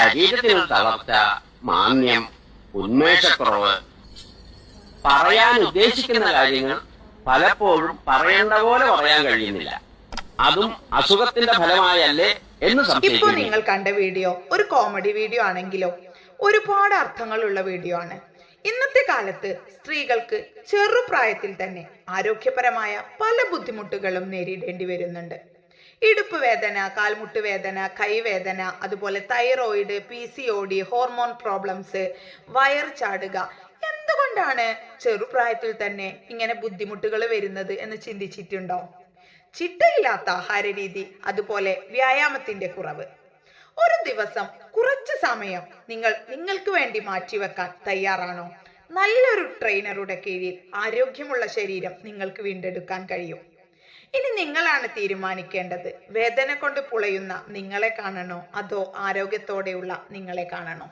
ശരീരത്തിന് തളർച്ച, മാന്ദ്യം, ഉന്മേഷക്കുറവ്. പറയാൻ ഉദ്ദേശിക്കുന്ന കാര്യങ്ങൾ പലപ്പോഴും പറയേണ്ട പോലെ പറയാൻ കഴിയുന്നില്ല. അതും അസുഖത്തിന്റെ ഫലമായല്ലേ എന്ന് ഇപ്പോൾ സംശയിക്കുന്നു. നിങ്ങൾ കണ്ട വീഡിയോ ഒരു കോമഡി വീഡിയോ ആണെങ്കിലോ ഒരുപാട് അർത്ഥങ്ങളുള്ള വീഡിയോ ആണ്. ഇന്നത്തെ കാലത്ത് സ്ത്രീകൾക്ക് ചെറുപ്രായത്തിൽ തന്നെ ആരോഗ്യപരമായ പല ബുദ്ധിമുട്ടുകളും നേരിടേണ്ടി വരുന്നുണ്ട്. ഇടുപ്പ് വേദന, കാൽമുട്ട് വേദന, കൈവേദന, അതുപോലെ thyroid, PCOD, hormone problems, wire ചാടുക. എന്തുകൊണ്ടാണ് ചെറുപ്രായത്തിൽ തന്നെ ഇങ്ങനെ ബുദ്ധിമുട്ടുകൾ വരുന്നത് എന്ന് ചിന്തിച്ചിട്ടുണ്ടോ? ചിട്ടയില്ലാത്ത ആഹാര രീതി, അതുപോലെ വ്യായാമത്തിന്റെ കുറവ്. ഒരു ദിവസം കുറച്ച് സമയം നിങ്ങൾക്ക് വേണ്ടി മാറ്റിവെക്കാൻ തയ്യാറാണോ? നല്ലൊരു ട്രെയിനറുടെ കീഴിൽ ആരോഗ്യമുള്ള ശരീരം നിങ്ങൾക്ക് വീണ്ടെടുക്കാൻ കഴിയും. ഇനി നിങ്ങളാണ് തീരുമാനിക്കേണ്ടത്. വേദന കൊണ്ട് പുളയുന്ന നിങ്ങളെ കാണണോ അതോ ആരോഗ്യത്തോടെയുള്ള നിങ്ങളെ കാണണോ?